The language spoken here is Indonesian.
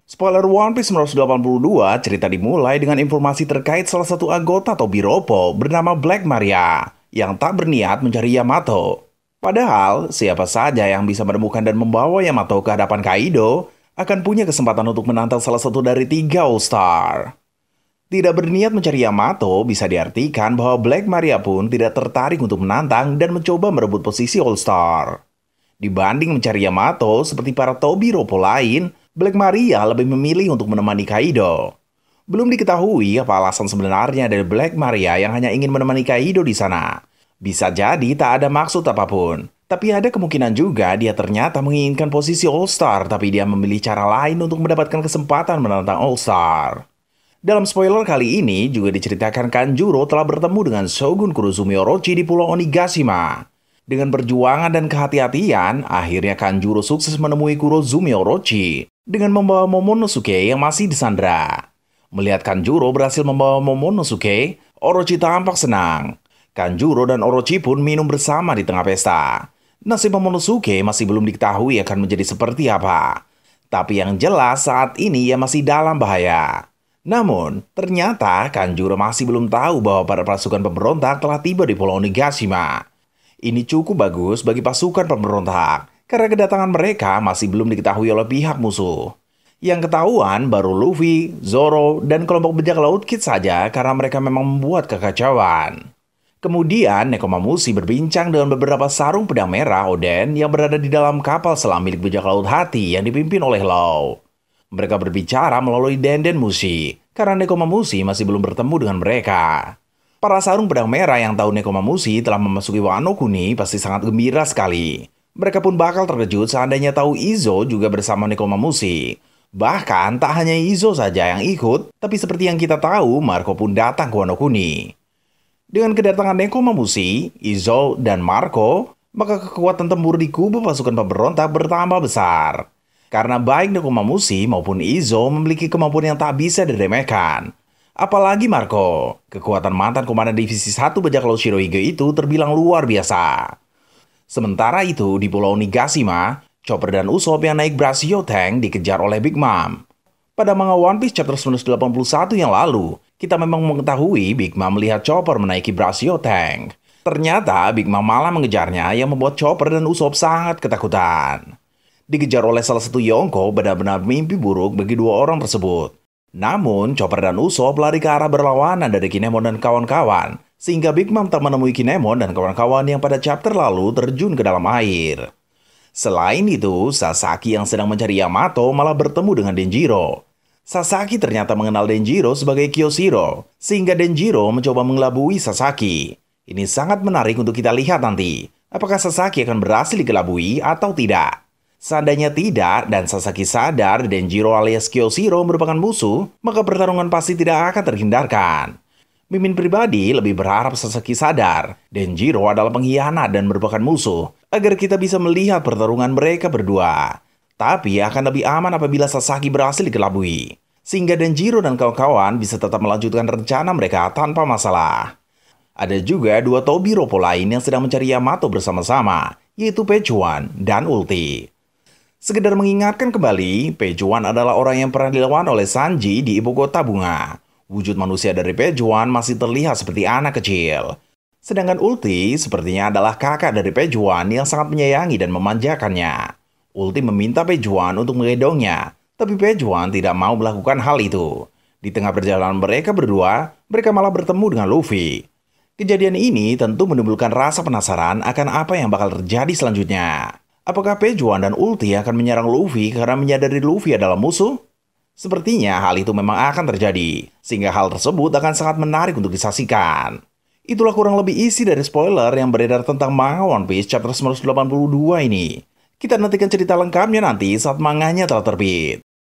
Spoiler One Piece 982, cerita dimulai dengan informasi terkait salah satu anggota Tobiropo bernama Black Maria yang tak berniat mencari Yamato. Padahal, siapa saja yang bisa menemukan dan membawa Yamato ke hadapan Kaido akan punya kesempatan untuk menantang salah satu dari tiga All-Star. Tidak berniat mencari Yamato bisa diartikan bahwa Black Maria pun tidak tertarik untuk menantang dan mencoba merebut posisi All-Star. Dibanding mencari Yamato seperti para Tobiropo lain, Black Maria lebih memilih untuk menemani Kaido. Belum diketahui apa alasan sebenarnya dari Black Maria yang hanya ingin menemani Kaido di sana. Bisa jadi tak ada maksud apapun. Tapi ada kemungkinan juga dia ternyata menginginkan posisi All-Star, tapi dia memilih cara lain untuk mendapatkan kesempatan menantang All-Star. Dalam spoiler kali ini juga diceritakan Kanjuro telah bertemu dengan Shogun Kurozumi Orochi di Pulau Onigashima. Dengan perjuangan dan kehati-hatian, akhirnya Kanjuro sukses menemui Kurozumi Orochi dengan membawa Momonosuke yang masih disandra. Melihat Kanjuro berhasil membawa Momonosuke, Orochi tampak senang. Kanjuro dan Orochi pun minum bersama di tengah pesta. Nasib Momonosuke masih belum diketahui akan menjadi seperti apa. Tapi yang jelas saat ini ia masih dalam bahaya. Namun, ternyata Kanjuro masih belum tahu bahwa para pasukan pemberontak telah tiba di Pulau Onigashima. Ini cukup bagus bagi pasukan pemberontak, karena kedatangan mereka masih belum diketahui oleh pihak musuh. Yang ketahuan baru Luffy, Zoro, dan kelompok bajak laut Kid saja karena mereka memang membuat kekacauan. Kemudian Nekomamushi berbincang dengan beberapa sarung pedang merah Oden yang berada di dalam kapal selam milik bajak laut Hati yang dipimpin oleh Law. Mereka berbicara melalui Denden Mushi, karena Nekomamushi masih belum bertemu dengan mereka. Para sarung pedang merah yang tahu Nekomamushi telah memasuki Wano Kuni pasti sangat gembira sekali. Mereka pun bakal terkejut seandainya tahu Izo juga bersama Nekomamushi. Bahkan tak hanya Izo saja yang ikut, tapi seperti yang kita tahu, Marco pun datang ke Wano Kuni. Dengan kedatangan Nekomamushi, Izo, dan Marco, maka kekuatan tempur di kubu pasukan pemberontak bertambah besar. Karena baik Nekomamushi maupun Izo memiliki kemampuan yang tak bisa diremehkan. Apalagi Marco, kekuatan mantan komandan divisi 1 bajak laut Shirohige itu terbilang luar biasa. Sementara itu, di Pulau Onigashima, Chopper dan Usopp yang naik Brashio Tank dikejar oleh Big Mom. Pada manga One Piece chapter 981 yang lalu, kita memang mengetahui Big Mom melihat Chopper menaiki Brashio Tank. Ternyata Big Mom malah mengejarnya yang membuat Chopper dan Usopp sangat ketakutan. Dikejar oleh salah satu Yonko benar-benar mimpi buruk bagi dua orang tersebut. Namun, Chopper dan Usopp lari ke arah berlawanan dari Kinemon dan kawan-kawan, sehingga Big Mom tak menemui Kinemon dan kawan-kawan yang pada chapter lalu terjun ke dalam air. Selain itu, Sasaki yang sedang mencari Yamato malah bertemu dengan Denjiro. Sasaki ternyata mengenal Denjiro sebagai Kyoshiro, sehingga Denjiro mencoba mengelabui Sasaki. Ini sangat menarik untuk kita lihat nanti, apakah Sasaki akan berhasil dikelabui atau tidak. Seandainya tidak, dan Sasaki sadar Denjiro alias Kyoshiro merupakan musuh, maka pertarungan pasti tidak akan terhindarkan. Mimin pribadi lebih berharap Sasaki sadar Denjiro adalah pengkhianat dan merupakan musuh, agar kita bisa melihat pertarungan mereka berdua. Tapi akan lebih aman apabila Sasaki berhasil dikelabui, sehingga Denjiro dan kawan-kawan bisa tetap melanjutkan rencana mereka tanpa masalah. Ada juga dua Tobiropo lain yang sedang mencari Yamato bersama-sama, yaitu Pechuan dan Ulti. Sekedar mengingatkan kembali, Pejuan adalah orang yang pernah dilawan oleh Sanji di ibu kota bunga. Wujud manusia dari Pejuan masih terlihat seperti anak kecil. Sedangkan Ulti sepertinya adalah kakak dari Pejuan yang sangat menyayangi dan memanjakannya. Ulti meminta Pejuan untuk menggendongnya, tapi Pejuan tidak mau melakukan hal itu. Di tengah perjalanan mereka berdua, mereka malah bertemu dengan Luffy. Kejadian ini tentu menimbulkan rasa penasaran akan apa yang bakal terjadi selanjutnya. Apakah Pejuan dan Ulti akan menyerang Luffy karena menyadari Luffy adalah musuh? Sepertinya hal itu memang akan terjadi, sehingga hal tersebut akan sangat menarik untuk disaksikan. Itulah kurang lebih isi dari spoiler yang beredar tentang manga One Piece chapter 982 ini. Kita nantikan cerita lengkapnya nanti saat manganya telah terbit.